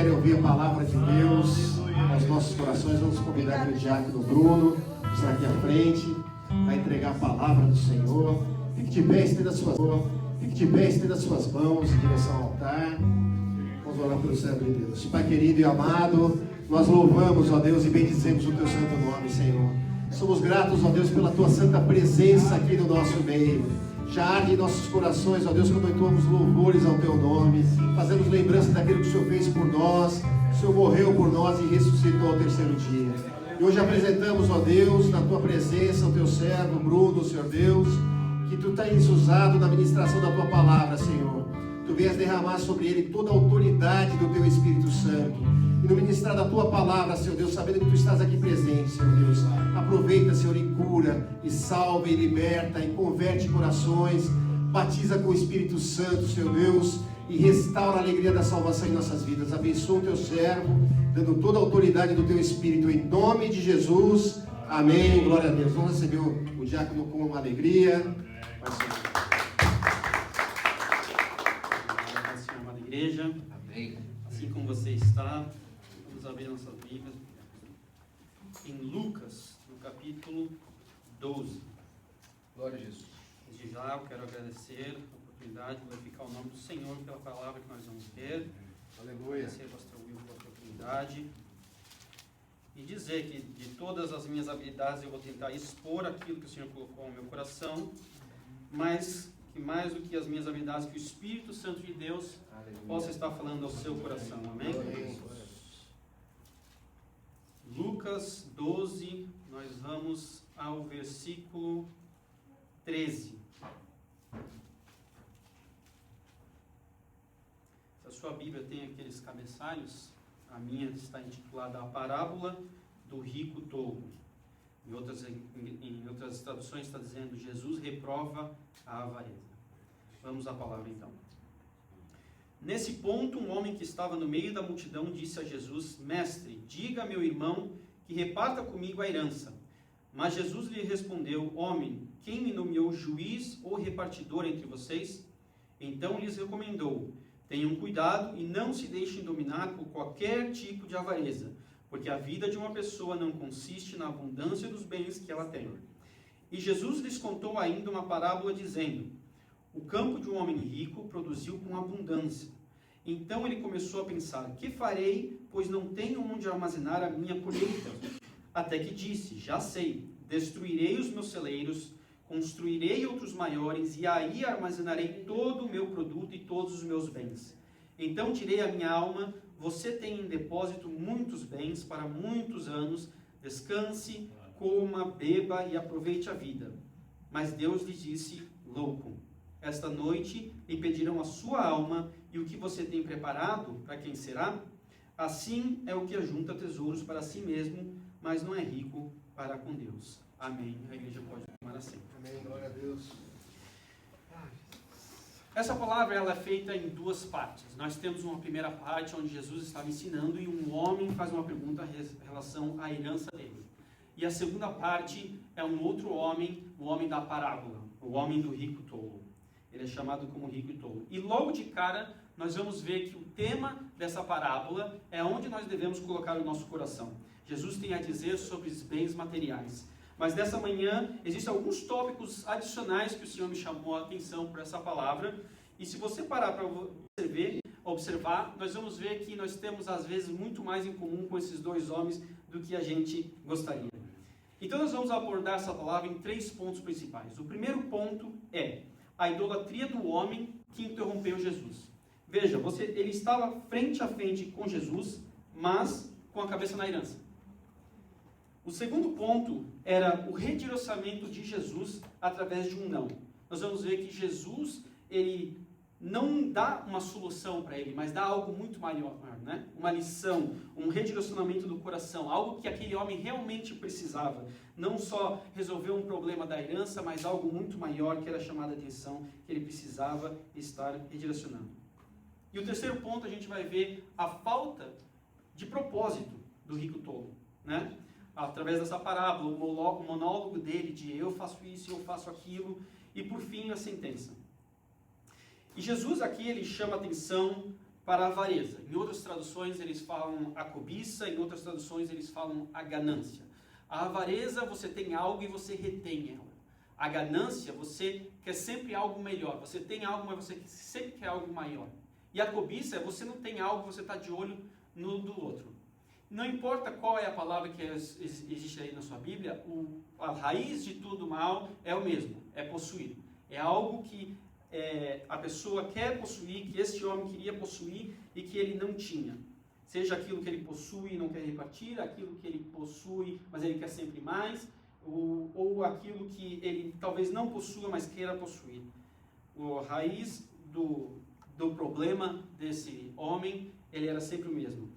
quiserem ouvir a palavra de Deus aos nossos corações, vamos convidar o diácono Bruno, que está aqui à frente, vai entregar a palavra do Senhor. Fique de pé, estenda as suas mãos em direção ao altar. Vamos orar pelo servo de Deus. Pai querido e amado, nós louvamos, ó Deus, e bendizemos o teu santo nome, Senhor. Somos gratos, ó Deus, pela tua santa presença aqui no nosso meio. Já arde em nossos corações, ó Deus, quando entoamos louvores ao teu nome, fazemos lembrança daquilo que o Senhor fez por nós. O Senhor morreu por nós e ressuscitou ao terceiro dia. E hoje apresentamos, ó Deus, na tua presença, o teu servo Bruno, Senhor Deus, que tu tens usado na ministração da tua palavra, Senhor. Tu venhas derramar sobre ele toda a autoridade do teu Espírito Santo. E no ministrar da tua palavra, Senhor Deus, sabendo que tu estás aqui presente, Senhor Deus, aproveita, Senhor, e cura, e salva, e liberta, e converte corações, batiza com o Espírito Santo, Senhor Deus, e restaura a alegria da salvação em nossas vidas. Abençoa o teu servo, dando toda a autoridade do teu Espírito, em nome de Jesus. Amém. Glória a Deus. Vamos receber o diácono com uma alegria. Vai ser. Senhor, amada igreja. Amém. Assim como você está, vamos abrir nossas Bíblias em Lucas, no capítulo 12. Glória a Jesus. Desde já eu quero agradecer a oportunidade de glorificar o nome do Senhor pela palavra que nós vamos ter. Aleluia. Agradecer ao pastor Will pela oportunidade. E dizer que de todas as minhas habilidades eu vou tentar expor aquilo que o Senhor colocou no meu coração, mas que mais do que as minhas habilidades, que o Espírito Santo de Deus possa estar falando ao seu coração. Amém? Lucas 12, nós vamos ao versículo 13. Se a sua Bíblia tem aqueles cabeçalhos, a minha está intitulada A Parábola do Rico Tolo. Em outras traduções está dizendo Jesus reprova a avareza. Vamos à palavra então. Nesse ponto, um homem que estava no meio da multidão disse a Jesus: Mestre, diga a meu irmão que reparta comigo a herança. Mas Jesus lhe respondeu: Homem, quem me nomeou juiz ou repartidor entre vocês? Então lhes recomendou: Tenham cuidado e não se deixem dominar por qualquer tipo de avareza, porque a vida de uma pessoa não consiste na abundância dos bens que ela tem. E Jesus lhes contou ainda uma parábola dizendo: O campo de um homem rico produziu com abundância. Então ele começou a pensar: Que farei, pois não tenho onde armazenar a minha colheita? Até que disse: Já sei, destruirei os meus celeiros, construirei outros maiores, e aí armazenarei todo o meu produto e todos os meus bens. Então direi à minha alma: Você tem em depósito muitos bens para muitos anos, descanse, coma, beba e aproveite a vida. Mas Deus lhe disse: Louco, esta noite lhe pedirão a sua alma, e o que você tem preparado, para quem será? Assim é o que ajunta tesouros para si mesmo, mas não é rico para com Deus. Amém. A igreja pode tomar assento. Amém. Glória a Deus. Essa palavra ela é feita em duas partes. Nós temos uma primeira parte onde Jesus estava ensinando e um homem faz uma pergunta em relação à herança dele. E a segunda parte é um outro homem, o homem da parábola, o homem do rico tolo. Ele é chamado como rico e tolo. E logo de cara nós vamos ver que o tema dessa parábola é onde nós devemos colocar o nosso coração. Jesus tem a dizer sobre os bens materiais. Mas nessa manhã, existem alguns tópicos adicionais que o Senhor me chamou a atenção por essa palavra. E se você parar para observar, nós vamos ver que nós temos, às vezes, muito mais em comum com esses dois homens do que a gente gostaria. Então, nós vamos abordar essa palavra em 3 pontos principais. O primeiro ponto é a idolatria do homem que interrompeu Jesus. Veja, ele estava frente a frente com Jesus, mas com a cabeça na herança. O segundo ponto era o redirecionamento de Jesus através de um não. Nós vamos ver que Jesus, ele não dá uma solução para ele, mas dá algo muito maior, né? Uma lição, um redirecionamento do coração, algo que aquele homem realmente precisava. Não só resolver um problema da herança, mas algo muito maior que era chamada a atenção, que ele precisava estar redirecionando. E o terceiro ponto, a gente vai ver a falta de propósito do rico tolo, né? Através dessa parábola, o monólogo dele de eu faço isso, eu faço aquilo, e por fim a sentença. E Jesus aqui, ele chama atenção para a avareza. Em outras traduções eles falam a cobiça, em outras traduções eles falam a ganância. A avareza, você tem algo e você retém ela. A ganância, você quer sempre algo melhor. Você tem algo, mas você sempre quer algo maior. E a cobiça é você não tem algo, você está de olho no do outro. Não importa qual é a palavra que existe aí na sua Bíblia, a raiz de tudo mal é o mesmo, é possuir. É algo que a pessoa quer possuir, que este homem queria possuir e que ele não tinha. Seja aquilo que ele possui e não quer repartir, aquilo que ele possui, mas ele quer sempre mais, ou aquilo que ele talvez não possua, mas queira possuir. A raiz do problema desse homem, ele era sempre o mesmo.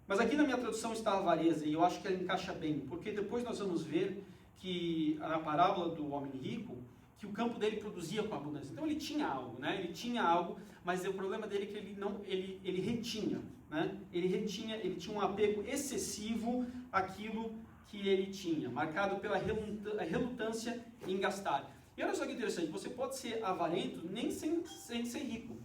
Mas aqui na minha tradução está a avareza, e eu acho que ela encaixa bem, porque depois nós vamos ver que na parábola do homem rico, que o campo dele produzia com abundância. Então ele tinha algo, né? Ele tinha algo, mas o problema dele é que ele retinha, né? Ele tinha um apego excessivo àquilo que ele tinha, marcado pela relutância em gastar. E olha só que interessante, você pode ser avarento nem sem ser rico.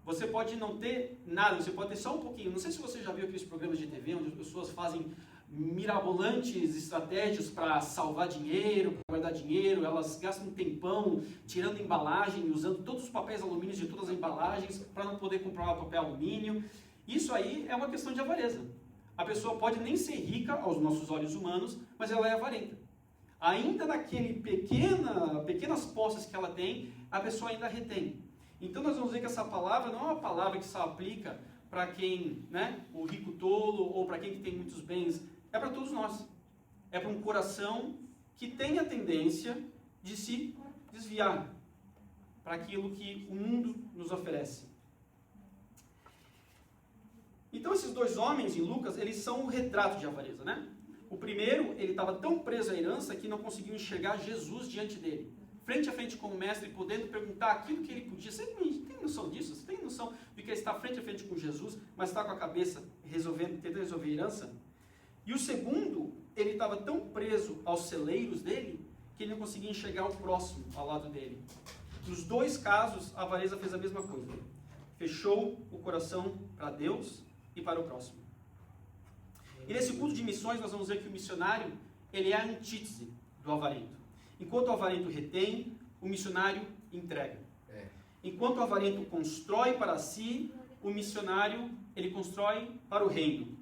Você pode não ter nada, você pode ter só um pouquinho. Não sei se você já viu aqueles programas de TV onde as pessoas fazem mirabolantes estratégias para salvar dinheiro, para guardar dinheiro, elas gastam um tempão tirando embalagem, usando todos os papéis alumínios de todas as embalagens para não poder comprar o papel alumínio. Isso aí é uma questão de avareza. A pessoa pode nem ser rica aos nossos olhos humanos, mas ela é avarenta. Ainda naquele pequenas posses que ela tem, a pessoa ainda retém. Então nós vamos ver que essa palavra não é uma palavra que só aplica para quem, né, o rico tolo, ou para quem que tem muitos bens. É para todos nós. É para um coração que tem a tendência de se desviar para aquilo que o mundo nos oferece. Então esses dois homens em Lucas, eles são um retrato de avareza, né? O primeiro, ele estava tão preso à herança que não conseguiu enxergar Jesus diante dele. Frente a frente com o mestre, podendo perguntar aquilo que ele podia. Você tem noção disso? Você tem noção de que ele está frente a frente com Jesus, mas está com a cabeça tentando resolver a herança? E o segundo, ele estava tão preso aos celeiros dele, que ele não conseguia enxergar o próximo ao lado dele. Nos dois casos, a avareza fez a mesma coisa. Fechou o coração para Deus e para o próximo. E nesse culto de missões, nós vamos ver que o missionário, ele é a antítese do avarento. Enquanto o avarento retém, o missionário entrega. Enquanto o avarento constrói para si, o missionário, ele constrói para o reino.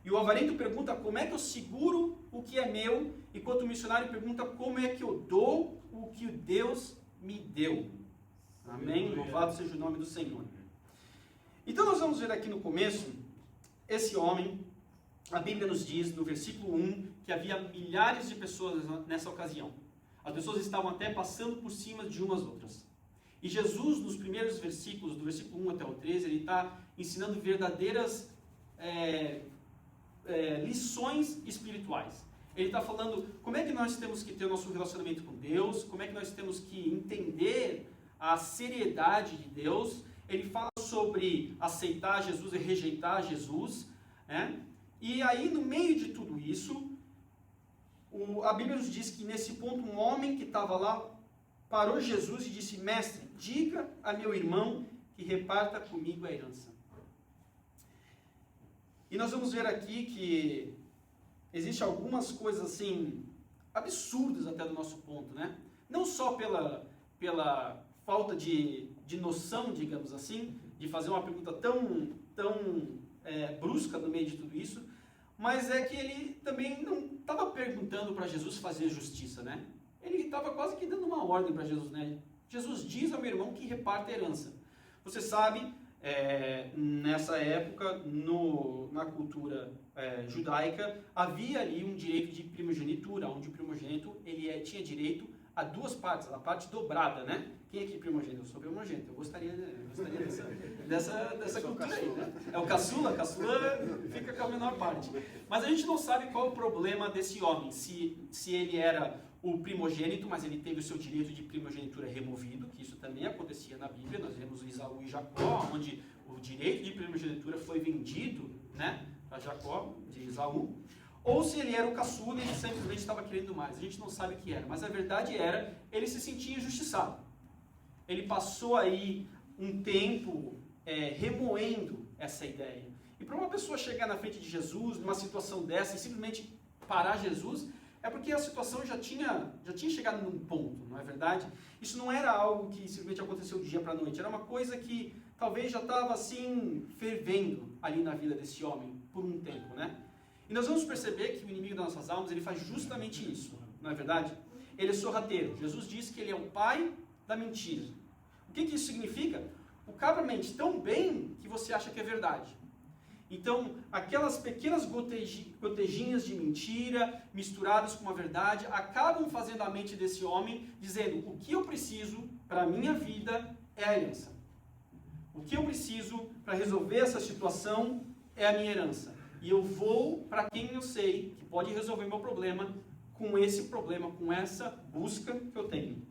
E o avarento pergunta como é que eu seguro o que é meu, enquanto o missionário pergunta como é que eu dou o que Deus me deu. Amém? Louvado seja o nome do Senhor. Então nós vamos ver aqui no começo, esse homem, a Bíblia nos diz no versículo 1, que havia milhares de pessoas nessa ocasião. As pessoas estavam até passando por cima de umas outras. E Jesus, nos primeiros versículos, do versículo 1 até o 13, ele está ensinando verdadeiras lições espirituais. Ele está falando como é que nós temos que ter o nosso relacionamento com Deus, como é que nós temos que entender a seriedade de Deus. Ele fala sobre aceitar Jesus e rejeitar Jesus, né? E aí, no meio de tudo isso, a Bíblia nos diz que nesse ponto um homem que estava lá parou Jesus e disse: mestre, diga a meu irmão que reparta comigo a herança. E nós vamos ver aqui que existem algumas coisas assim absurdas até do nosso ponto, né? Não só pela falta de noção, digamos assim, de fazer uma pergunta tão brusca no meio de tudo isso, mas é que ele também não estava perguntando para Jesus fazer justiça, né? Ele estava quase que dando uma ordem para Jesus, né? Jesus diz ao meu irmão que reparta a herança. Você sabe, nessa época, na cultura judaica, havia ali um direito de primogenitura, onde o primogênito ele tinha direito a duas partes, a parte dobrada, né? Quem é que é primogênito? Eu sou primogênito, eu gostaria dessa cultura aí, né? É o caçula fica com a menor parte. Mas a gente não sabe qual o problema desse homem, se ele era o primogênito, mas ele teve o seu direito de primogenitura removido, que isso também acontecia na Bíblia. Nós vemos o Esaú e Jacó, onde o direito de primogenitura foi vendido, né, para Jacó, de Esaú. Ou se ele era o caçula e ele simplesmente estava querendo mais. A gente não sabe o que era, mas a verdade era, ele se sentia injustiçado. Ele passou aí um tempo remoendo essa ideia. E para uma pessoa chegar na frente de Jesus, numa situação dessa, e simplesmente parar Jesus, é porque a situação já tinha chegado num ponto, não é verdade? Isso não era algo que simplesmente aconteceu do dia para a noite, era uma coisa que talvez já estava assim, fervendo ali na vida desse homem por um tempo, né? E nós vamos perceber que o inimigo das nossas almas, ele faz justamente isso, não é verdade? Ele é sorrateiro. Jesus diz que ele é o pai da mentira. O que isso significa? O cabra mente tão bem que você acha que é verdade. Então, aquelas pequenas gotejinhas de mentira, misturadas com a verdade, acabam fazendo a mente desse homem, dizendo, o que eu preciso para a minha vida é a herança. O que eu preciso para resolver essa situação é a minha herança. E eu vou para quem eu sei que pode resolver meu problema com esse problema, com essa busca que eu tenho.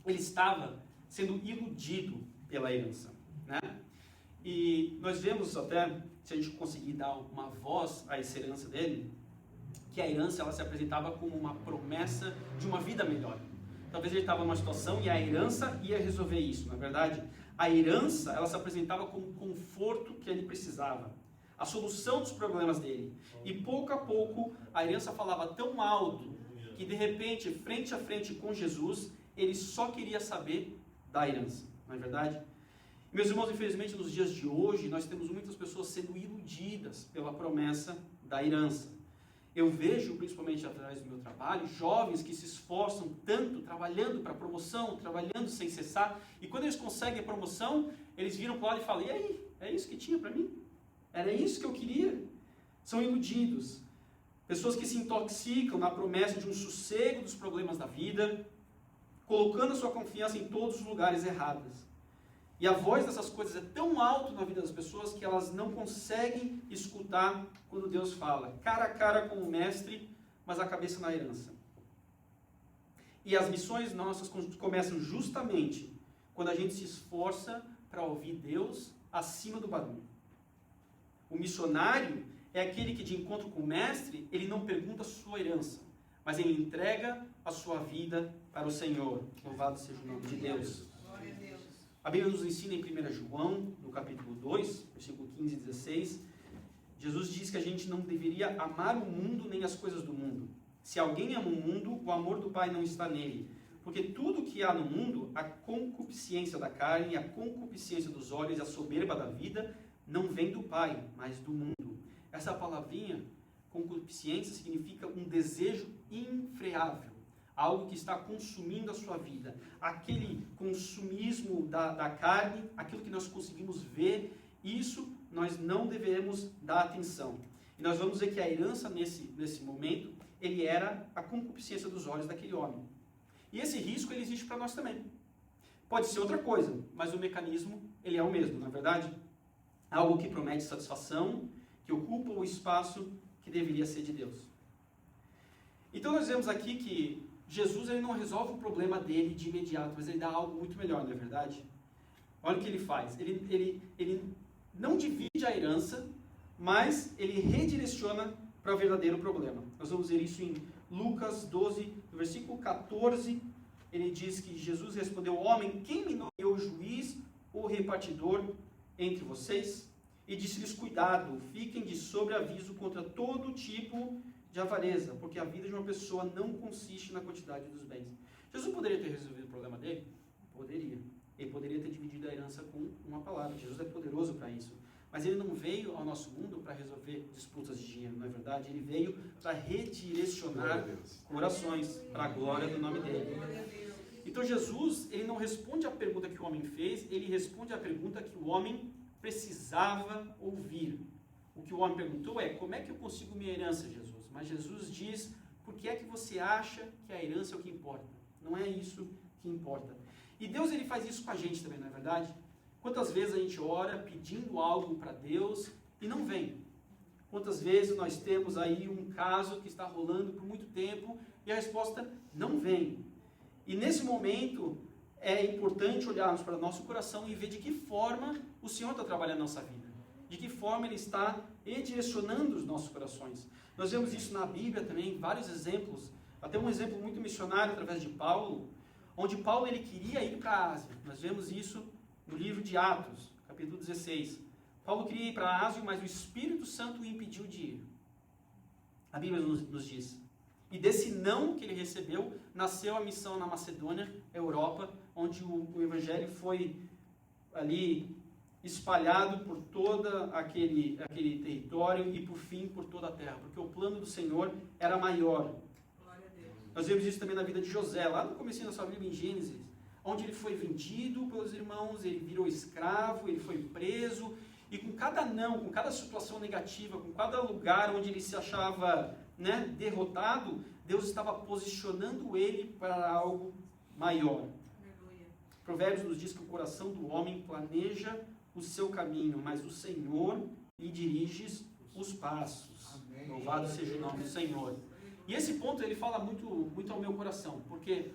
Ele estava sendo iludido pela herança, né? E nós vemos até, se a gente conseguir dar uma voz a essa herança dele, que a herança ela se apresentava como uma promessa de uma vida melhor. Talvez ele estava numa situação e a herança ia resolver isso, na verdade. A herança ela se apresentava como o conforto que ele precisava, a solução dos problemas dele. E pouco a pouco a herança falava tão alto que de repente, frente a frente com Jesus, ele só queria saber da herança, não é verdade? Meus irmãos, infelizmente, nos dias de hoje, nós temos muitas pessoas sendo iludidas pela promessa da herança. Eu vejo, principalmente através do meu trabalho, jovens que se esforçam tanto, trabalhando para promoção, trabalhando sem cessar, e quando eles conseguem a promoção, eles viram para o lado e falam, e aí, é isso que tinha para mim? Era isso que eu queria? São iludidos. Pessoas que se intoxicam na promessa de um sossego dos problemas da vida, colocando a sua confiança em todos os lugares errados. E a voz dessas coisas é tão alta na vida das pessoas que elas não conseguem escutar quando Deus fala, cara a cara com o mestre, mas a cabeça na herança. E as missões nossas começam justamente quando a gente se esforça para ouvir Deus acima do barulho. O missionário é aquele que, de encontro com o mestre, ele não pergunta a sua herança, mas ele entrega a sua vida para o Senhor. Louvado seja o nome de Deus. A Bíblia nos ensina em 1 João, no capítulo 2, versículo 15 e 16, Jesus diz que a gente não deveria amar o mundo nem as coisas do mundo. Se alguém ama o mundo, o amor do Pai não está nele. Porque tudo que há no mundo, a concupiscência da carne, a concupiscência dos olhos e a soberba da vida, não vem do Pai, mas do mundo. Essa palavrinha, concupiscência, significa um desejo infreável. Algo que está consumindo a sua vida. Aquele consumismo da carne, aquilo que nós conseguimos ver, isso nós não devemos dar atenção. E nós vamos ver que a herança nesse momento, ele era a concupiscência dos olhos daquele homem. E esse risco, ele existe para nós também. Pode ser outra coisa, mas o mecanismo, ele é o mesmo, não é verdade? Algo que promete satisfação, que ocupa o espaço que deveria ser de Deus. Então nós vemos aqui que Jesus ele não resolve o problema dele de imediato, mas ele dá algo muito melhor, não é verdade? Olha o que ele faz. Ele não divide a herança, mas ele redireciona para o verdadeiro problema. Nós vamos ver isso em Lucas 12, no versículo 14. Ele diz que Jesus respondeu, homem, quem me nomeou juiz ou repartidor entre vocês? E disse-lhes, cuidado, fiquem de sobreaviso contra todo tipo de avareza, porque a vida de uma pessoa não consiste na quantidade dos bens. Jesus poderia ter resolvido o problema dele? Poderia. Ele poderia ter dividido a herança com uma palavra. Jesus é poderoso para isso. Mas ele não veio ao nosso mundo para resolver disputas de dinheiro, não é verdade? Ele veio para redirecionar corações para a glória do nome dele. Então Jesus, ele não responde à pergunta que o homem fez, ele responde à pergunta que o homem precisava ouvir. O que o homem perguntou é, como é que eu consigo minha herança, Jesus? Mas Jesus diz, por que é que você acha que a herança é o que importa? Não é isso que importa. E Deus ele faz isso com a gente também, não é verdade? Quantas vezes a gente ora pedindo algo para Deus e não vem? Quantas vezes nós temos aí um caso que está rolando por muito tempo e a resposta não vem? E nesse momento é importante olharmos para o nosso coração e ver de que forma o Senhor está trabalhando na nossa vida. De que forma Ele está redirecionando os nossos corações. Nós vemos isso na Bíblia também, vários exemplos. Até um exemplo muito missionário através de Paulo, onde Paulo ele queria ir para a Ásia. Nós vemos isso no livro de Atos, capítulo 16. Paulo queria ir para a Ásia, mas o Espírito Santo o impediu de ir. A Bíblia nos diz. E desse não que ele recebeu, nasceu a missão na Macedônia, Europa, onde o Evangelho foi ali espalhado por todo aquele território e, por fim, por toda a terra. Porque o plano do Senhor era maior. Glória a Deus. Nós vemos isso também na vida de José, lá no começo da sua Bíblia, em Gênesis, onde ele foi vendido pelos irmãos, ele virou escravo, ele foi preso, e com cada não, com cada situação negativa, com cada lugar onde ele se achava, derrotado, Deus estava posicionando ele para algo maior. Aleluia. Provérbios nos diz que o coração do homem planeja o seu caminho, mas o Senhor lhe dirige os passos. Amém. Louvado seja o nome do Senhor. E esse ponto ele fala muito ao meu coração, porque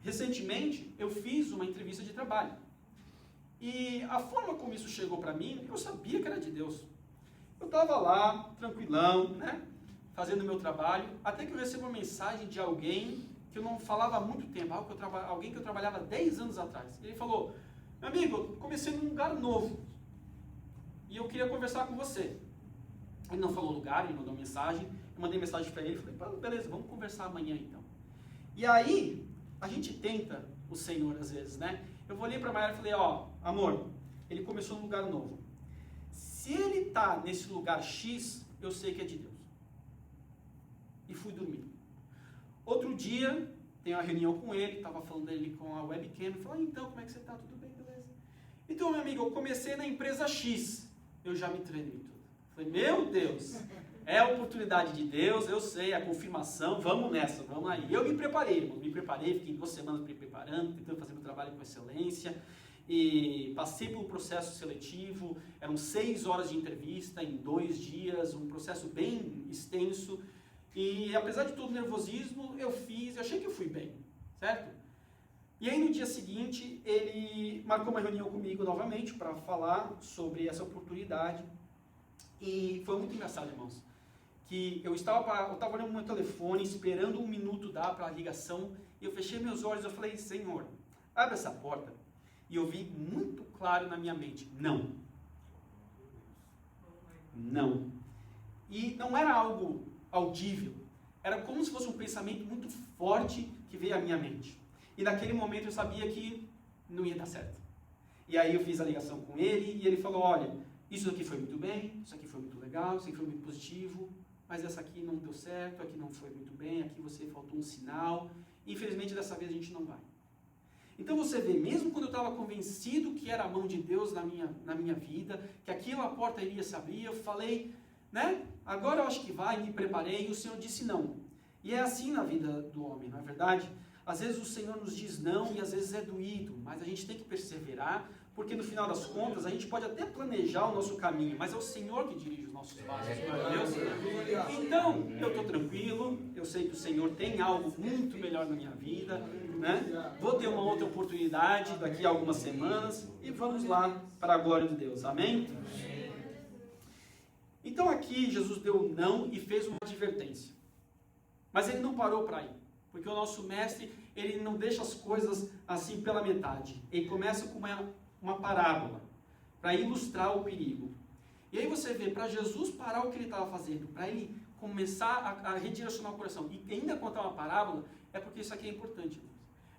recentemente eu fiz uma entrevista de trabalho. E a forma como isso chegou para mim, eu sabia que era de Deus. Eu estava lá, tranquilão, fazendo o meu trabalho, até que eu recebo uma mensagem de alguém que eu não falava há muito tempo, alguém que eu trabalhava 10 anos atrás. Ele falou: meu amigo, eu comecei num lugar novo e eu queria conversar com você. Ele não falou lugar, ele mandou mensagem, eu mandei mensagem para ele, falei: beleza, vamos conversar amanhã então. E aí, a gente tenta o Senhor às vezes, Eu olhei para a Mayara e falei: amor, ele começou num lugar novo. Se ele está nesse lugar X, eu sei que é de Deus. E fui dormir. Outro dia, tem uma reunião com ele, estava falando dele com a webcam, falei: então, como é que você está? Tudo bem, beleza? Então, meu amigo, eu comecei na empresa X, eu já me tremi tudo. Falei: meu Deus, é a oportunidade de Deus, eu sei, a confirmação, vamos nessa, vamos aí. Eu me preparei, irmão, fiquei 2 semanas me preparando, tentando fazer meu trabalho com excelência, e passei pelo processo seletivo, eram 6 horas de entrevista em 2 dias, um processo bem extenso, e apesar de todo o nervosismo, eu achei que eu fui bem, certo? E aí no dia seguinte, ele marcou uma reunião comigo novamente para falar sobre essa oportunidade, e foi muito engraçado, irmãos, que eu estava olhando no meu telefone, esperando 1 minuto dar para a ligação, e eu fechei meus olhos e falei: Senhor, abre essa porta. E eu vi muito claro na minha mente: não. Não. E não era algo audível, era como se fosse um pensamento muito forte que veio à minha mente. E naquele momento eu sabia que não ia dar certo. E aí eu fiz a ligação com ele, e ele falou: olha, isso aqui foi muito bem, isso aqui foi muito legal, isso aqui foi muito positivo, mas essa aqui não deu certo, aqui não foi muito bem, aqui você faltou um sinal, infelizmente dessa vez a gente não vai. Então você vê, mesmo quando eu estava convencido que era a mão de Deus na minha vida, que aquela porta iria se abrir, eu falei, agora eu acho que vai, me preparei, e o Senhor disse não. E é assim na vida do homem, não é verdade? Às vezes o Senhor nos diz não e às vezes é doído, mas a gente tem que perseverar, porque no final das contas a gente pode até planejar o nosso caminho, mas é o Senhor que dirige os nossos passos, não é Deus? Então, eu estou tranquilo, eu sei que o Senhor tem algo muito melhor na minha vida, Vou ter uma outra oportunidade daqui a algumas semanas e vamos lá para a glória de Deus, amém? Então aqui Jesus deu um não e fez uma advertência, mas ele não parou para aí. Porque o nosso mestre, ele não deixa as coisas assim pela metade. Ele começa com uma parábola, para ilustrar o perigo. E aí você vê, para Jesus parar o que ele estava fazendo, para ele começar a redirecionar o coração, e ainda contar uma parábola, é porque isso aqui é importante.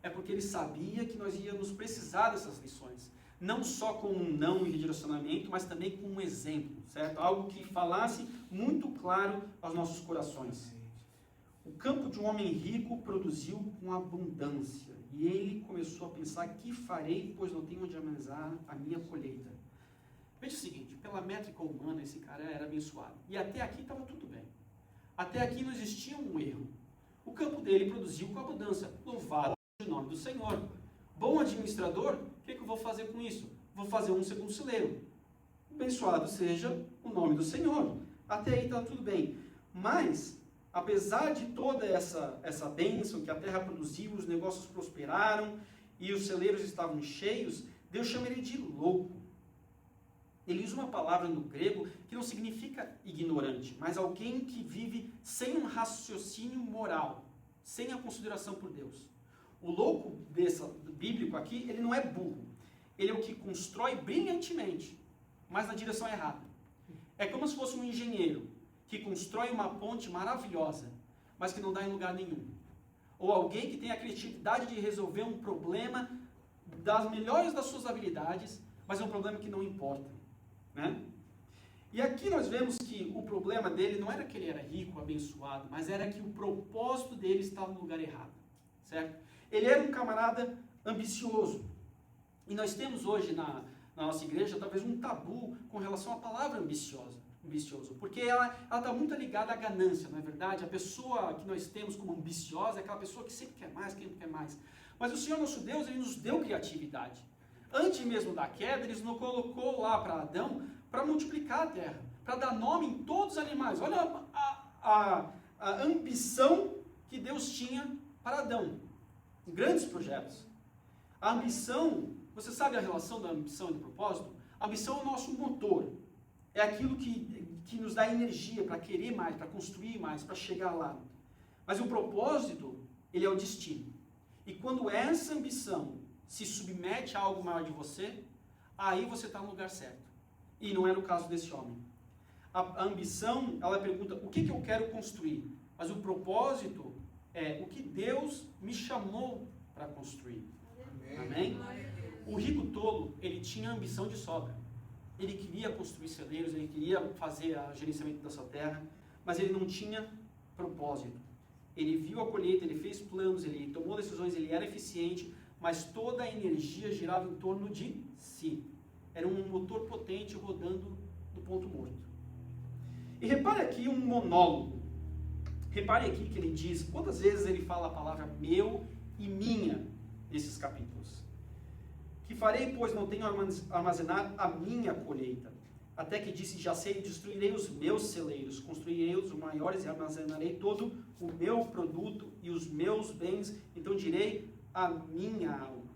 É porque ele sabia que nós íamos precisar dessas lições. Não só com um não em redirecionamento, mas também com um exemplo, certo? Algo que falasse muito claro aos nossos corações. O campo de um homem rico produziu com abundância, e ele começou a pensar: que farei, pois não tenho onde armazenar a minha colheita. Veja o seguinte, pela métrica humana esse cara era abençoado, e até aqui estava tudo bem. Até aqui não existia um erro. O campo dele produziu com abundância. Louvado seja o nome do Senhor. Bom administrador, o que eu vou fazer com isso? Vou fazer um segundo celeiro. Abençoado seja o nome do Senhor. Até aí está tudo bem. Mas apesar de toda essa bênção que a terra produziu, os negócios prosperaram e os celeiros estavam cheios, Deus chama ele de louco. Ele usa uma palavra no grego que não significa ignorante, mas alguém que vive sem um raciocínio moral, sem a consideração por Deus. O louco bíblico aqui, ele não é burro. ele é o que constrói brilhantemente, mas na direção errada. É como se fosse um engenheiro que constrói uma ponte maravilhosa, mas que não dá em lugar nenhum. Ou alguém que tem a criatividade de resolver um problema das melhores das suas habilidades, mas é um problema que não importa, né? E aqui nós vemos que o problema dele não era que ele era rico, abençoado, mas era que o propósito dele estava no lugar errado, certo? Ele era um camarada ambicioso. E nós temos hoje na nossa igreja talvez um tabu com relação à palavra ambicioso, porque ela está muito ligada à ganância, não é verdade? A pessoa que nós temos como ambiciosa é aquela pessoa que sempre quer mais, sempre quer mais. Mas o Senhor nosso Deus, Ele nos deu criatividade. Antes mesmo da queda, Ele nos colocou lá para Adão para multiplicar a terra, para dar nome em todos os animais. Olha a ambição que Deus tinha para Adão. Grandes projetos. A ambição, você sabe a relação da ambição e do propósito? A ambição é o nosso motor. É aquilo que nos dá energia para querer mais, para construir mais, para chegar lá. Mas o propósito, ele é o destino. E quando essa ambição se submete a algo maior de você, aí você está no lugar certo. E não era o caso desse homem. A ambição, ela pergunta, o que eu quero construir? Mas o propósito é o que Deus me chamou para construir. Amém? O rico tolo, ele tinha ambição de sobra. Ele queria construir celeiros, ele queria fazer o gerenciamento da sua terra, mas ele não tinha propósito. Ele viu a colheita, ele fez planos, ele tomou decisões, ele era eficiente, mas toda a energia girava em torno de si. Era um motor potente rodando do ponto morto. E repare aqui um monólogo. Repare aqui que ele diz, quantas vezes ele fala a palavra meu e minha nesses capítulos. Que farei, pois não tenho armazenar a minha colheita. Até que disse, já sei, destruirei os meus celeiros, construirei os maiores e armazenarei todo o meu produto e os meus bens, então direi a minha alma.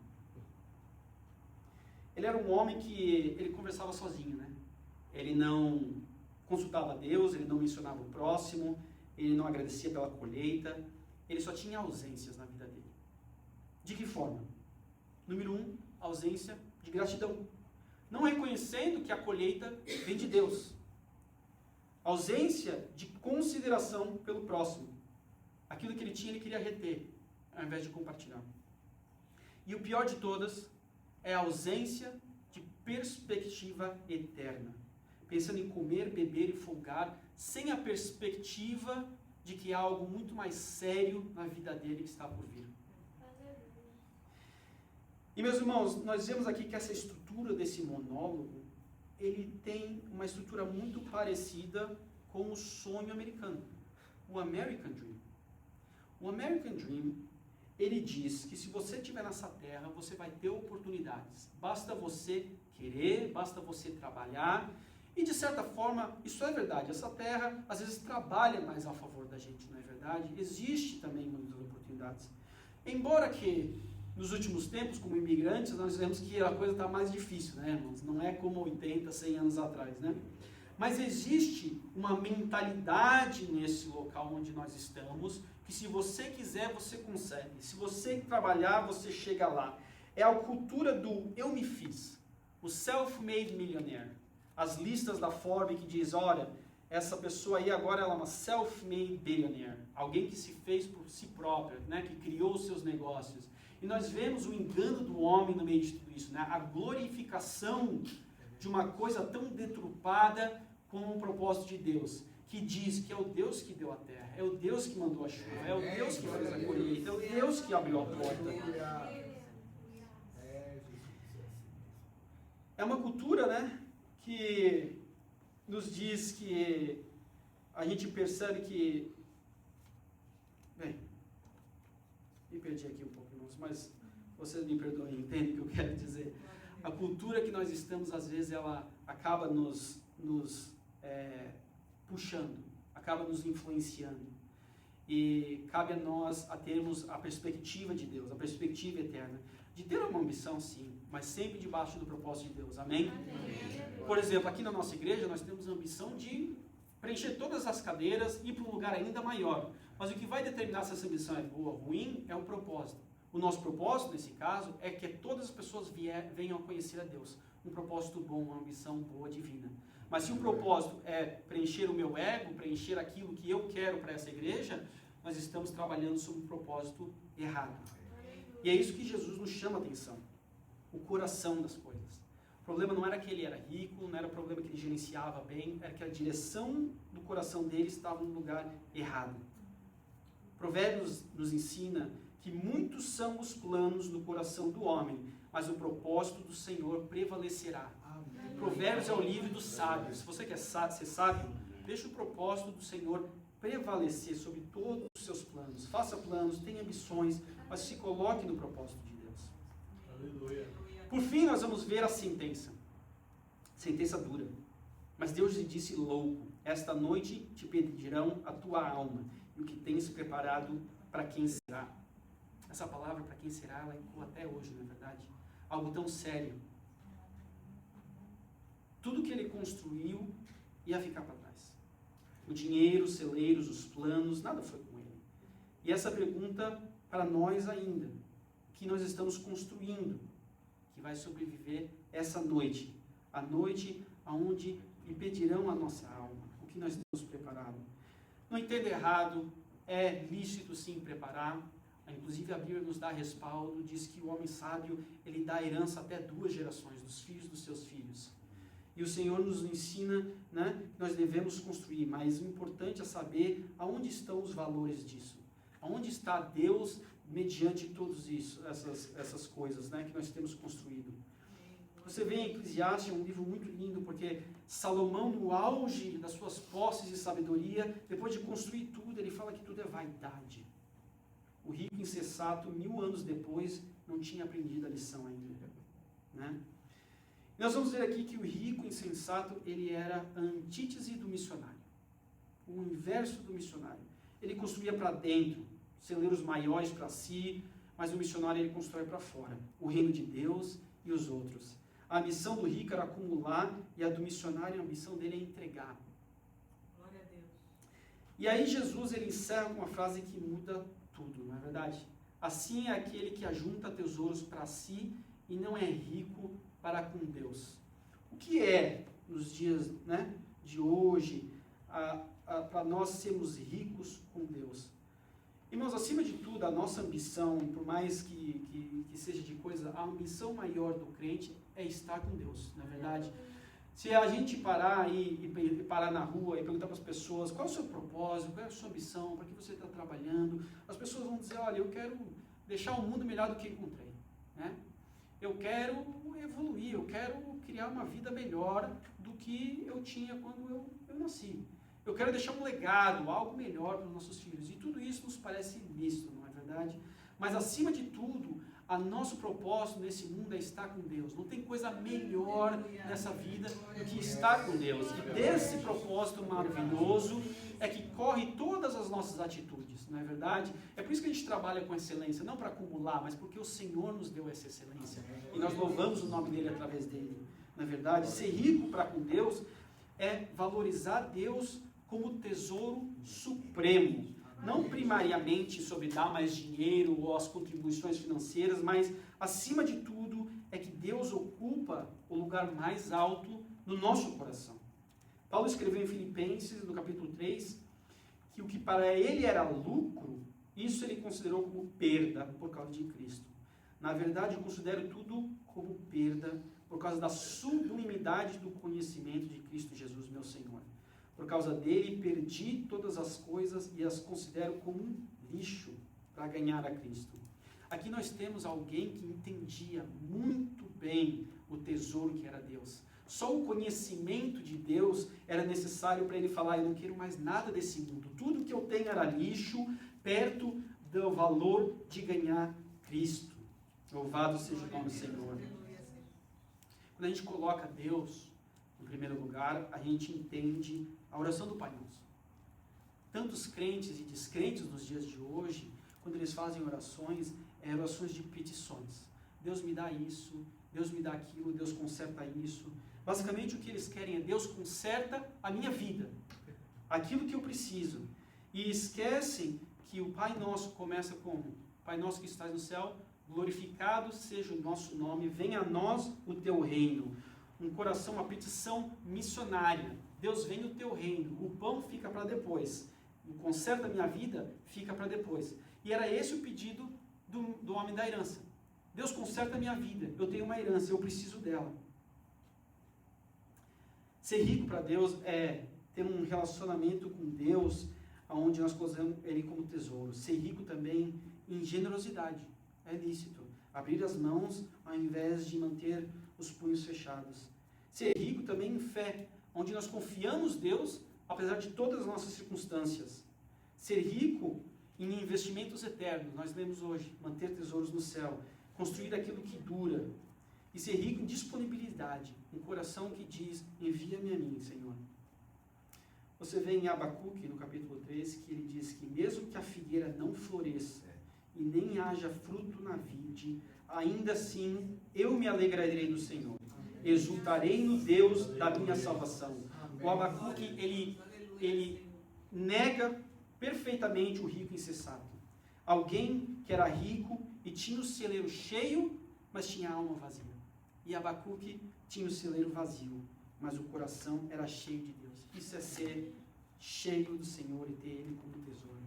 Ele era um homem que ele conversava sozinho, né? Ele não consultava Deus, ele não mencionava o próximo, ele não agradecia pela colheita, ele só tinha ausências na vida dele. De que forma? Número 1, ausência de gratidão. Não reconhecendo que a colheita vem de Deus. Ausência de consideração pelo próximo. Aquilo que ele tinha, ele queria reter, ao invés de compartilhar. E o pior de todas é a ausência de perspectiva eterna. Pensando em comer, beber e folgar, sem a perspectiva de que há algo muito mais sério na vida dele que está por vir. E meus irmãos, nós vemos aqui que essa estrutura desse monólogo, ele tem uma estrutura muito parecida com o sonho americano, o American Dream. O American Dream, ele diz que se você estiver nessa terra, você vai ter oportunidades. Basta você querer, basta você trabalhar. E de certa forma, isso é verdade. Essa terra, às vezes, trabalha mais a favor da gente, não é verdade? Existe também muitas oportunidades. Embora que, nos últimos tempos, como imigrantes, nós vemos que a coisa está mais difícil, né, irmãos? Não é como 80, 100 anos atrás, né? Mas existe uma mentalidade nesse local onde nós estamos, que se você quiser, você consegue. Se você trabalhar, você chega lá. É a cultura do eu me fiz. O self-made millionaire. As listas da Forbes que diz, olha, essa pessoa aí agora ela é uma self-made billionaire. Alguém que se fez por si própria, né? Que criou os seus negócios. E nós vemos o engano do homem no meio de tudo isso, né? A glorificação de uma coisa tão deturpada como o propósito de Deus, que diz que é o Deus que deu a terra, é o Deus que mandou a chuva, é o Deus que fez a colheita, é o Deus que abriu a porta. É uma cultura, né, que nos diz que a gente percebe que... Bem, me perdi aqui um pouco, irmãos, mas vocês me perdoem, entendem o que eu quero dizer. A cultura que nós estamos, às vezes, ela acaba nos puxando, acaba nos influenciando. E cabe a nós a termos a perspectiva de Deus, a perspectiva eterna. De ter uma ambição, sim, mas sempre debaixo do propósito de Deus. Amém? Amém. Por exemplo, aqui na nossa igreja, nós temos a ambição de preencher todas as cadeiras e ir para um lugar ainda maior. Mas o que vai determinar se essa ambição é boa ou ruim é o propósito. O nosso propósito, nesse caso, é que todas as pessoas venham a conhecer a Deus. Um propósito bom, uma ambição boa, divina. Mas se o propósito é preencher o meu ego, preencher aquilo que eu quero para essa igreja, nós estamos trabalhando sob um propósito errado. E é isso que Jesus nos chama a atenção. O coração das coisas. O problema não era que ele era rico, não era o problema que ele gerenciava bem, era que a direção do coração dele estava no lugar errado. Provérbios nos ensina que muitos são os planos no coração do homem, mas o propósito do Senhor prevalecerá. Amém. Provérbios é o livro dos sábios. Se você quer ser sábio, deixa o propósito do Senhor prevalecer sobre todos os seus planos. Faça planos, tenha ambições, mas se coloque no propósito de Deus. Aleluia. Por fim, nós vamos ver a sentença. Sentença dura. Mas Deus lhe disse: louco, esta noite te pedirão a tua alma, e o que tens preparado para quem será. Essa palavra, para quem será, ela ecoa até hoje, não é verdade? Algo tão sério. Tudo que ele construiu ia ficar para trás. O dinheiro, os celeiros, os planos, nada foi com ele. E essa pergunta para nós ainda, o que nós estamos construindo, que vai sobreviver essa noite. A noite onde lhe pedirão a nossa alma, o que nós temos preparado. Não entenda errado, é lícito sim preparar. Inclusive a Bíblia nos dá respaldo, diz que o homem sábio, ele dá herança até 2 gerações, dos filhos dos seus filhos. E o Senhor nos ensina, né, que nós devemos construir, mas o importante é saber aonde estão os valores disso. Aonde está Deus mediante todas essas coisas, né, que nós temos construído. Você vê em Eclesiastes, é um livro muito lindo, porque Salomão, no auge das suas posses de sabedoria, depois de construir tudo, ele fala que tudo é vaidade. O rico insensato, 1000 anos depois, não tinha aprendido a lição ainda. Né? Nós vamos ver aqui que o rico insensato, ele era a antítese do missionário. O inverso do missionário. Ele construía para dentro, celeiros maiores para si, mas o missionário ele constrói para fora. O reino de Deus e os outros. A missão do rico era acumular, e a do missionário, a missão dele é entregar. Glória a Deus. E aí Jesus, ele encerra com uma frase que muda tudo, não é verdade? Assim é aquele que ajunta tesouros para si e não é rico para com Deus. O que é, nos dias, né, de hoje, para nós sermos ricos com Deus? Irmãos, acima de tudo, a nossa ambição, por mais que seja de coisa, a ambição maior do crente é estar com Deus, não é verdade? Se a gente parar e parar na rua e perguntar para as pessoas qual é o seu propósito, qual é a sua ambição, para que você está trabalhando, as pessoas vão dizer: olha, eu quero deixar o mundo melhor do que encontrei, né? Eu quero evoluir, eu quero criar uma vida melhor do que eu tinha quando eu nasci. Eu quero deixar um legado, algo melhor para os nossos filhos. E tudo isso nos parece lícito, não é verdade? Mas acima de tudo, o nosso propósito nesse mundo é estar com Deus. Não tem coisa melhor nessa vida do que estar com Deus. E desse propósito maravilhoso é que corre todas as nossas atitudes, não é verdade? É por isso que a gente trabalha com excelência, não para acumular, mas porque o Senhor nos deu essa excelência. E nós louvamos o nome dele através dele, não é verdade? Ser rico para com Deus é valorizar Deus como tesouro supremo. Não primariamente sobre dar mais dinheiro ou as contribuições financeiras, mas acima de tudo é que Deus ocupa o lugar mais alto no nosso coração. Paulo escreveu em Filipenses, no capítulo 3, que o que para ele era lucro, isso ele considerou como perda por causa de Cristo. Na verdade, eu considero tudo como perda por causa da sublimidade do conhecimento de Cristo Jesus, meu Senhor. Por causa dele, perdi todas as coisas e as considero como um lixo para ganhar a Cristo. Aqui nós temos alguém que entendia muito bem o tesouro que era Deus. Só o conhecimento de Deus era necessário para ele falar: eu não quero mais nada desse mundo. Tudo que eu tenho era lixo, perto do valor de ganhar Cristo. Louvado seja o nome do Senhor. Quando a gente coloca Deus em primeiro lugar, a gente entende a oração do Pai Nosso. Tantos crentes e descrentes nos dias de hoje, quando eles fazem orações, orações de petições. Deus me dá isso, Deus me dá aquilo, Deus conserta isso. Basicamente o que eles querem é: Deus conserta a minha vida, aquilo que eu preciso. E esquecem que o Pai Nosso começa como: Pai nosso que estás no céu, glorificado seja o nosso nome, venha a nós o teu reino. Um coração, uma petição missionária. Deus, vem o teu reino, o pão fica para depois, o conserto da minha vida fica para depois. E era esse o pedido do homem da herança. Deus, conserta a minha vida, eu tenho uma herança, eu preciso dela. Ser rico para Deus é ter um relacionamento com Deus, onde nós colocamos Ele como tesouro. Ser rico também em generosidade, é lícito. Abrir as mãos ao invés de manter os punhos fechados. Ser rico também em fé, onde nós confiamos em Deus, apesar de todas as nossas circunstâncias. Ser rico em investimentos eternos, nós lemos hoje, manter tesouros no céu, construir aquilo que dura. E ser rico em disponibilidade, um coração que diz, envia-me a mim, Senhor. Você vê em Abacuque, no capítulo 3, que ele diz que mesmo que a figueira não floresça e nem haja fruto na vide, ainda assim eu me alegrarei no Senhor. Exultarei no Deus da minha salvação. O Abacuque, ele nega perfeitamente o rico insensato. Alguém que era rico e tinha o celeiro cheio, mas tinha a alma vazia. E Abacuque tinha o celeiro vazio, mas o coração era cheio de Deus. Isso é ser cheio do Senhor e ter Ele como tesouro.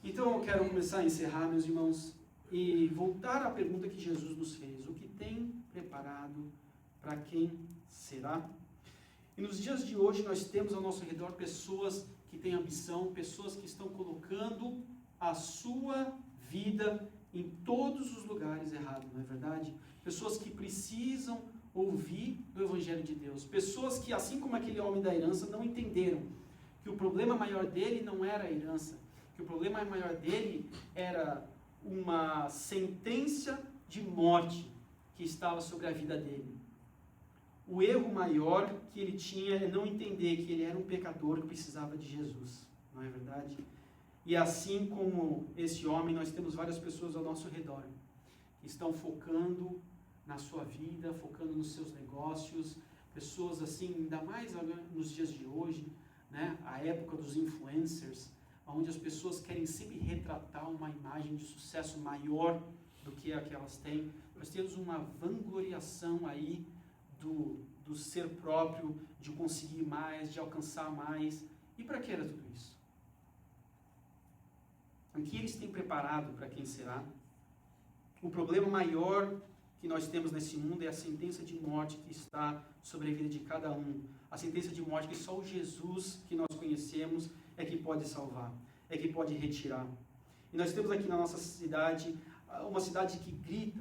Então eu quero começar a encerrar, meus irmãos, e voltar à pergunta que Jesus nos fez. O que tem preparado para quem será? E nos dias de hoje nós temos ao nosso redor pessoas que têm ambição, pessoas que estão colocando a sua vida em todos os lugares errados, não é verdade? Pessoas que precisam ouvir do Evangelho de Deus. Pessoas que, assim como aquele homem da herança, não entenderam que o problema maior dele não era a herança, que o problema maior dele era uma sentença de morte que estava sobre a vida dele. O erro maior que ele tinha é não entender que ele era um pecador que precisava de Jesus, não é verdade? E assim como esse homem, nós temos várias pessoas ao nosso redor que estão focando na sua vida, focando nos seus negócios, pessoas assim, ainda mais nos dias de hoje, né? A época dos influencers, onde as pessoas querem sempre retratar uma imagem de sucesso maior do que a que elas têm. Nós temos uma vangloriação aí do ser próprio, de conseguir mais, de alcançar mais. E para que era tudo isso? O que eles têm preparado para quem será? O problema maior que nós temos nesse mundo é a sentença de morte que está sobre a vida de cada um. A sentença de morte que só o Jesus que nós conhecemos é que pode salvar, é que pode retirar. E nós temos aqui na nossa cidade, uma cidade que grita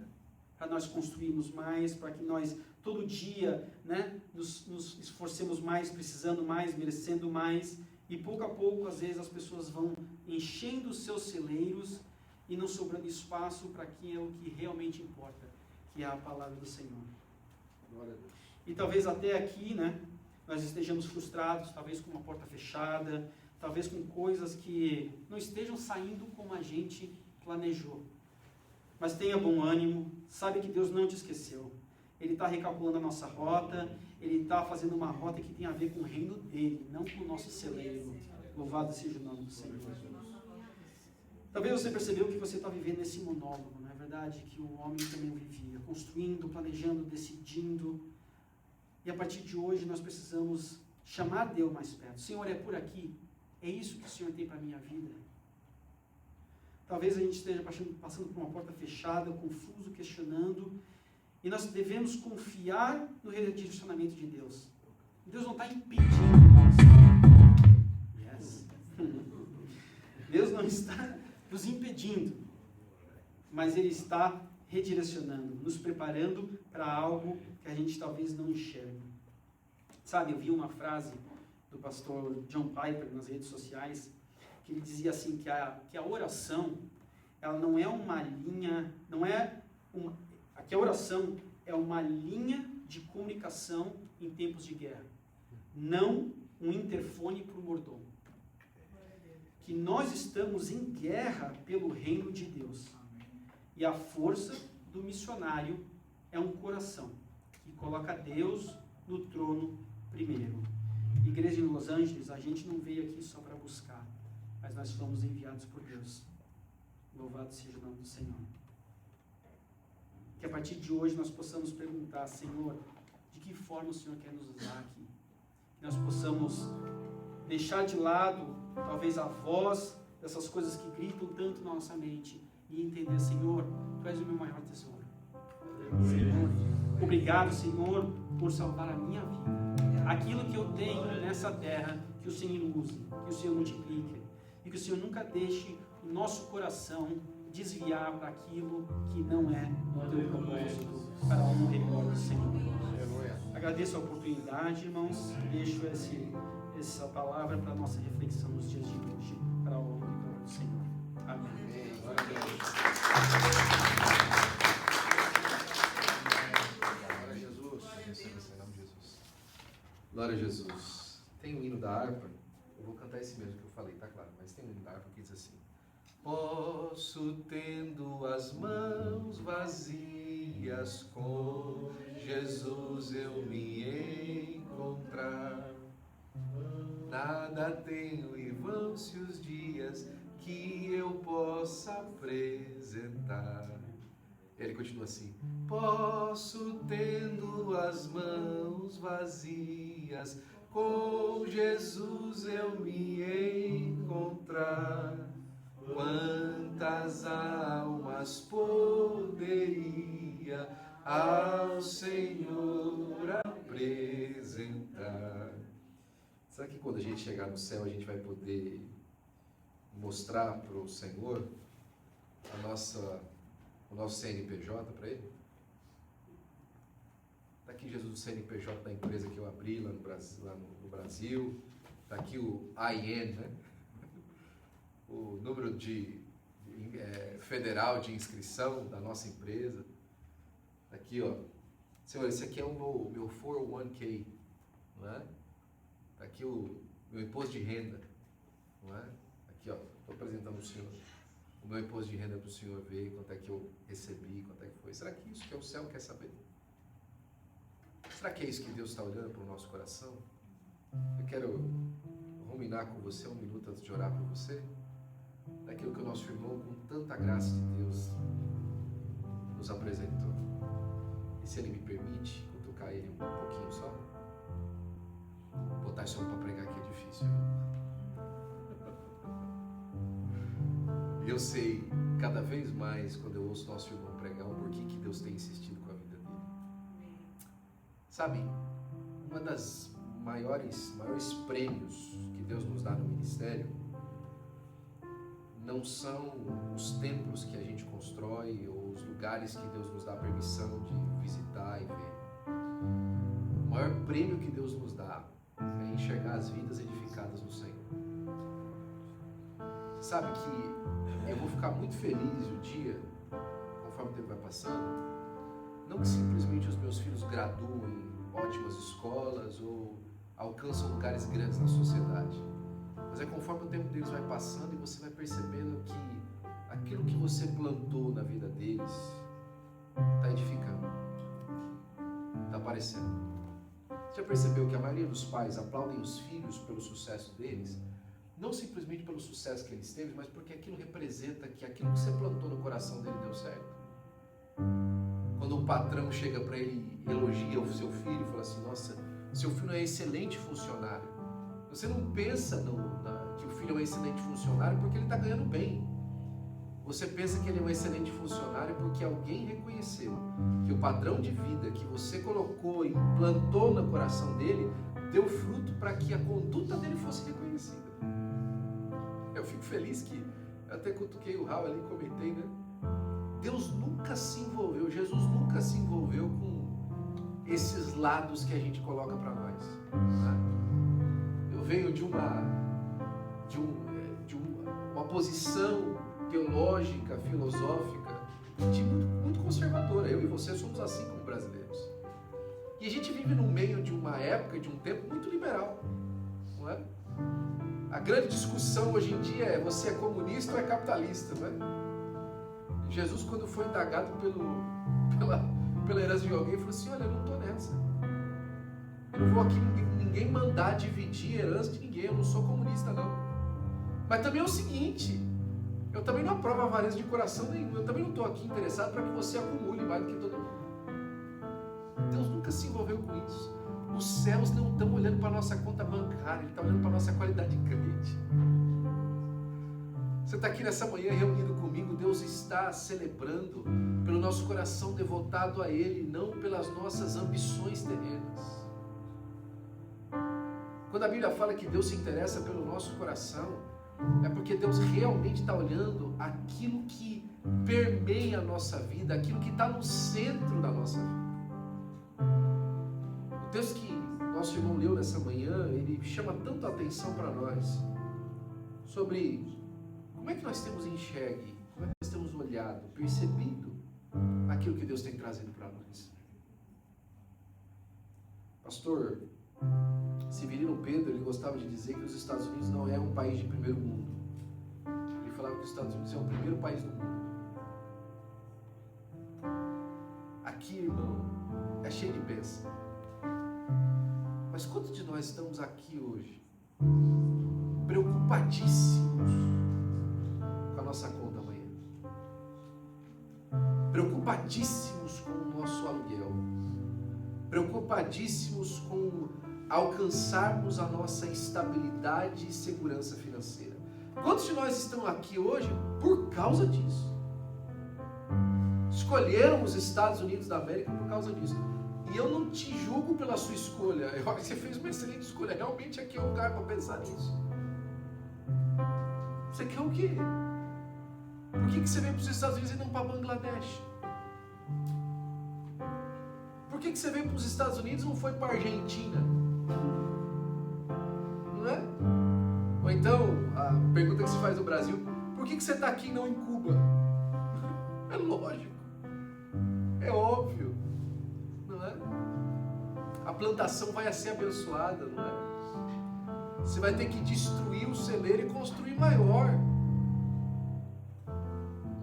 para nós construirmos mais, para que nós todo dia, né, nos esforcemos mais, precisando mais, merecendo mais. E pouco a pouco, às vezes, as pessoas vão enchendo os seus celeiros e não sobrando espaço para aquilo que realmente importa, que é a palavra do Senhor. Glória a Deus. E talvez até aqui, né, nós estejamos frustrados, talvez com uma porta fechada, talvez com coisas que não estejam saindo como a gente planejou. Mas tenha bom ânimo, sabe que Deus não te esqueceu. Ele está recalculando a nossa rota, Ele está fazendo uma rota que tem a ver com o reino dEle, não com o nosso celeiro. Louvado seja o nome do Senhor. Talvez você percebeu que você está vivendo esse monólogo, não é verdade? Que o homem também vivia, construindo, planejando, decidindo. E a partir de hoje nós precisamos chamar Deus mais perto. Senhor, é por aqui? É isso que o Senhor tem para a minha vida? Talvez a gente esteja passando por uma porta fechada, confuso, questionando, e nós devemos confiar no redirecionamento de Deus. Deus não está impedindo nós. Yes. Deus não está nos impedindo, mas Ele está redirecionando, nos preparando para algo que a gente talvez não enxergue. Sabe, eu vi uma frase do pastor John Piper nas redes sociais, que ele dizia assim, que a oração, ela não é uma linha, que a oração é uma linha de comunicação em tempos de guerra, não um interfone para o mordomo. Que nós estamos em guerra pelo reino de Deus. E a força do missionário é um coração que coloca Deus no trono primeiro. Igreja em Los Angeles, a gente não veio aqui só para buscar, mas nós fomos enviados por Deus. Louvado seja o nome do Senhor. Que a partir de hoje nós possamos perguntar, Senhor, de que forma o Senhor quer nos usar aqui? Que nós possamos deixar de lado, talvez, a voz dessas coisas que gritam tanto na nossa mente e entender, Senhor, Tu és o meu maior tesouro. Senhor, obrigado, Senhor, por salvar a minha vida. Aquilo que eu tenho nessa terra, que o Senhor use, que o Senhor multiplique e que o Senhor nunca deixe o nosso coração desviar para aquilo que não é o Teu propósito para a honra e glória do Senhor. Agradeço a oportunidade, irmãos, e deixo essa palavra para a nossa reflexão nos dias de hoje, para a honra e glória do Senhor. Amém. Glória a Jesus. Em nome de Jesus. Glória a Jesus. Tem um hino da harpa, eu vou cantar esse mesmo que eu falei, tá claro, mas tem um hino da harpa que diz assim: posso, tendo as mãos vazias, com Jesus eu me encontrar. Nada tenho e vão-se os dias que eu possa apresentar. Ele continua assim: posso, tendo as mãos vazias, com Jesus eu me encontrar. Quantas almas poderia ao Senhor apresentar? Será que quando a gente chegar no céu a gente vai poder mostrar para o Senhor o nosso CNPJ para Ele? Está aqui, Jesus, o CNPJ da empresa que eu abri lá no Brasil. Está aqui o IN, né? O número federal de inscrição da nossa empresa. Está aqui, ó. Senhor, esse aqui é o meu 401k, não é? Está aqui o meu imposto de renda, não é? Aqui, ó, estou apresentando o Senhor o meu imposto de renda para o Senhor ver quanto é que eu recebi, quanto é que foi. Será que isso que é o céu quer saber? Será que é isso que Deus está olhando para o nosso coração? Eu quero ruminar com você um minuto antes de orar por você, daquilo que o nosso irmão, com tanta graça de Deus, nos apresentou. E se ele me permite, cutucar ele um pouquinho só, botar esse homem para pregar aqui é difícil. E eu sei, cada vez mais, quando eu ouço nosso irmão pregar, o porquê que Deus tem insistido com a vida dele. Sabe, uma das maiores prêmios que Deus nos dá no ministério não são os templos que a gente constrói ou os lugares que Deus nos dá a permissão de visitar e ver. O maior prêmio que Deus nos dá é enxergar as vidas edificadas no Senhor. Você sabe que eu vou ficar muito feliz o dia, conforme o tempo vai passando, não que simplesmente os meus filhos graduem em ótimas escolas ou alcançam lugares grandes na sociedade, mas é conforme o tempo deles vai passando e você vai percebendo que aquilo que você plantou na vida deles está edificando, está aparecendo. Você já percebeu que a maioria dos pais aplaudem os filhos pelo sucesso deles? Não simplesmente pelo sucesso que eles teve, mas porque aquilo representa que aquilo que você plantou no coração dele deu certo. Quando o patrão chega para ele e elogia o seu filho e fala assim: nossa, seu filho é excelente funcionário. Você não pensa que o filho é um excelente funcionário porque ele está ganhando bem. Você pensa que ele é um excelente funcionário porque alguém reconheceu que o padrão de vida que você colocou e plantou no coração dele deu fruto para que a conduta dele fosse reconhecida. Eu fico feliz que eu até cutuquei o Raul ali e comentei, né? Deus nunca se envolveu, Jesus nunca se envolveu com esses lados que a gente coloca para nós, né? Eu venho de uma posição teológica, filosófica, muito conservadora. Eu e você somos assim como brasileiros. E a gente vive no meio de uma época, de um tempo muito liberal, não é? A grande discussão hoje em dia é: você é comunista ou é capitalista, não é? E Jesus, quando foi indagado pela herança de alguém, falou assim: olha, eu não estou nessa. Eu não vou aqui ninguém mandar dividir a herança de ninguém, eu não sou comunista não. Mas também é o seguinte: Eu também não aprovo avareza de coração nenhum. Eu também não estou aqui interessado para que você acumule mais do que todo mundo. Deus nunca se envolveu com isso. Os céus não estão olhando para a nossa conta bancária, Ele está olhando para a nossa qualidade de crente. Você está aqui nessa manhã reunido comigo, Deus está celebrando pelo nosso coração devotado a Ele, não pelas nossas ambições terrenas. Quando a Bíblia fala que Deus se interessa pelo nosso coração, é porque Deus realmente está olhando aquilo que permeia a nossa vida, aquilo que está no centro da nossa vida. O texto que nosso irmão leu nessa manhã, ele chama tanto a atenção para nós sobre como é que nós temos enxergue, como é que nós temos olhado, percebido aquilo que Deus tem trazido para nós. Pastor Severino Pedro, ele gostava de dizer que os Estados Unidos não é um país de primeiro mundo. Ele falava que os Estados Unidos é o primeiro país do mundo. Aqui, irmão, é cheio de bênção. Mas quantos de nós estamos aqui hoje preocupadíssimos com a nossa conta amanhã? Preocupadíssimos com o nosso aluguel? Preocupadíssimos com alcançarmos a nossa estabilidade e segurança financeira? Quantos de nós estão aqui hoje por causa disso? Escolheram os Estados Unidos da América por causa disso. E eu não te julgo pela sua escolha. Eu acho que você fez uma excelente escolha. Realmente aqui é o lugar para pensar nisso. Você quer o quê? Por que você veio para os Estados Unidos e não para Bangladesh? Por que você veio para os Estados Unidos e não foi para a Argentina? Não é? Ou então, a pergunta que se faz no Brasil: por que você está aqui e não em Cuba? É lógico. É óbvio. Não é? A plantação vai ser abençoada, não é? Você vai ter que destruir o celeiro e construir maior.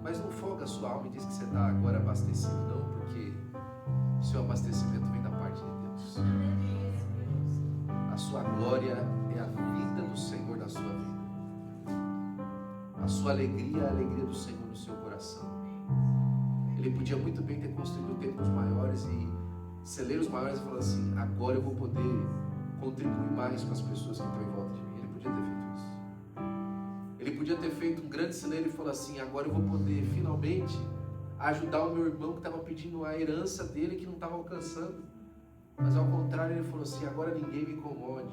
Mas não folga a sua alma e diz que você está agora abastecido, não, porque o seu abastecimento vem da parte de Deus. A sua glória é a vida do Senhor na sua vida. A sua alegria é a alegria do Senhor no seu coração. Ele podia muito bem ter construído templos maiores e celeiros maiores e falar assim: agora eu vou poder contribuir mais com as pessoas que estão em volta de mim. Ele podia ter feito isso. Ele podia ter feito um grande celeiro e falar assim: agora eu vou poder finalmente ajudar o meu irmão que estava pedindo a herança dele que não estava alcançando. Mas ao contrário, ele falou assim: agora ninguém me incomode.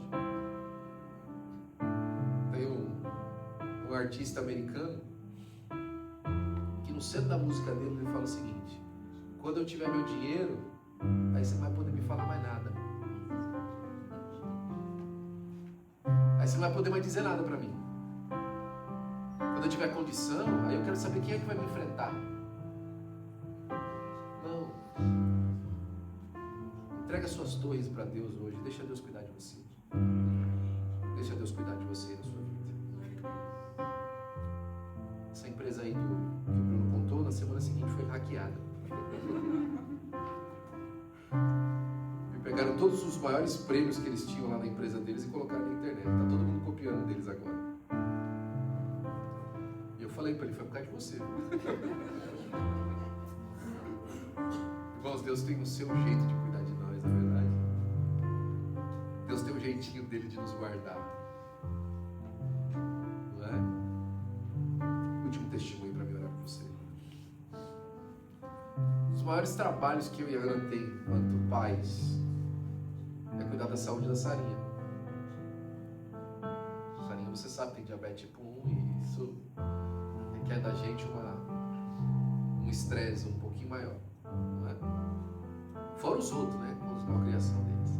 Tem um artista americano que no centro da música dele ele fala o seguinte: quando eu tiver meu dinheiro, aí você não vai poder me falar mais nada. Aí você não vai poder mais dizer nada pra mim. Quando eu tiver condição, aí eu quero saber quem é que vai me enfrentar. Não. Entrega suas torres para Deus hoje. Deixa Deus cuidar de você. Deixa Deus cuidar de você na sua vida. Essa empresa aí que o Bruno contou, na semana seguinte foi hackeada. Pegaram todos os maiores prêmios que eles tinham lá na empresa deles e colocaram na internet. Tá todo mundo copiando deles agora. E eu falei para ele: foi por causa de você. Irmãos, Deus tem o seu jeito de cuidar de nós, na verdade. Deus tem um jeitinho dele de nos guardar. Não é? Último testemunho para mim orar por você. Um dos maiores trabalhos que eu e a Ana tem enquanto pais é cuidar da saúde da Sarinha. Sarinha, você sabe, tem diabetes tipo 1 e isso requer da gente um estresse um pouquinho maior, não é? Fora os outros, né? Com a criação deles.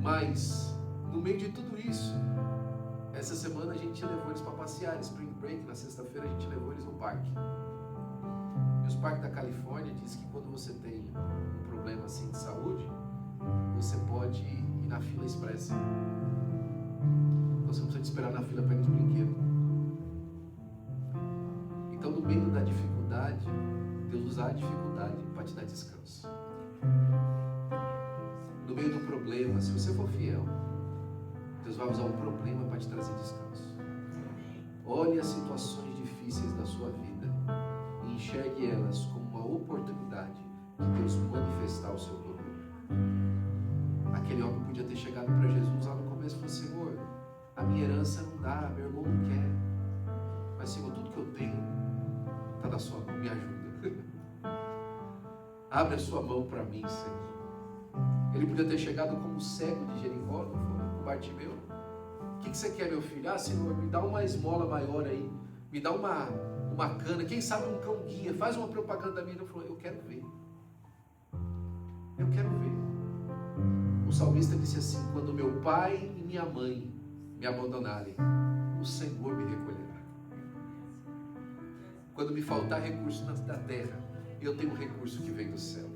Mas, no meio de tudo isso, essa semana a gente levou eles para passear, Spring Break, na sexta-feira a gente levou eles no parque. E os parques da Califórnia diz que quando você tem um problema assim de saúde, você pode ir na fila expressa. Então você não precisa esperar na fila para ir nos brinquedos. Então, no meio da dificuldade, Deus usa a dificuldade para te dar descanso. No meio do problema, se você for fiel, Deus vai usar um problema para te trazer descanso. Olhe as situações difíceis da sua vida e enxergue elas como uma oportunidade de Deus manifestar o seu poder. Aquele homem podia ter chegado para Jesus lá no começo e falou: Senhor, a minha herança não dá, meu irmão não quer, mas Senhor, tudo que eu tenho está na sua mão, me ajuda. Abre a sua mão para mim, Senhor. Ele podia ter chegado como cego de Jericó, não foi? Com Bartimeu. O que você quer, meu filho? Ah, Senhor, me dá uma esmola maior aí, me dá uma cana, quem sabe um cão guia, faz uma propaganda minha. Ele falou: eu quero ver. Eu quero ver. O salmista disse assim: quando meu pai e minha mãe me abandonarem, o Senhor me recolherá. Quando me faltar recurso da terra, eu tenho um recurso que vem do céu.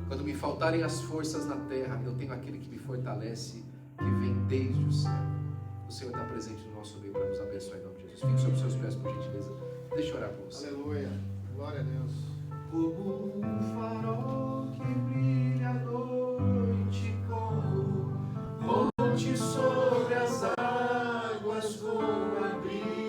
Quando me faltarem as forças na terra, eu tenho aquele que me fortalece, que vem desde o céu. O Senhor está presente no nosso meio para nos abençoar em nome de Jesus. Fique sobre os seus pés, por gentileza. Deixa eu orar por você. Aleluia. Glória a Deus. Como um farol que brilha à noite, como ponte sobre as águas, como abrigo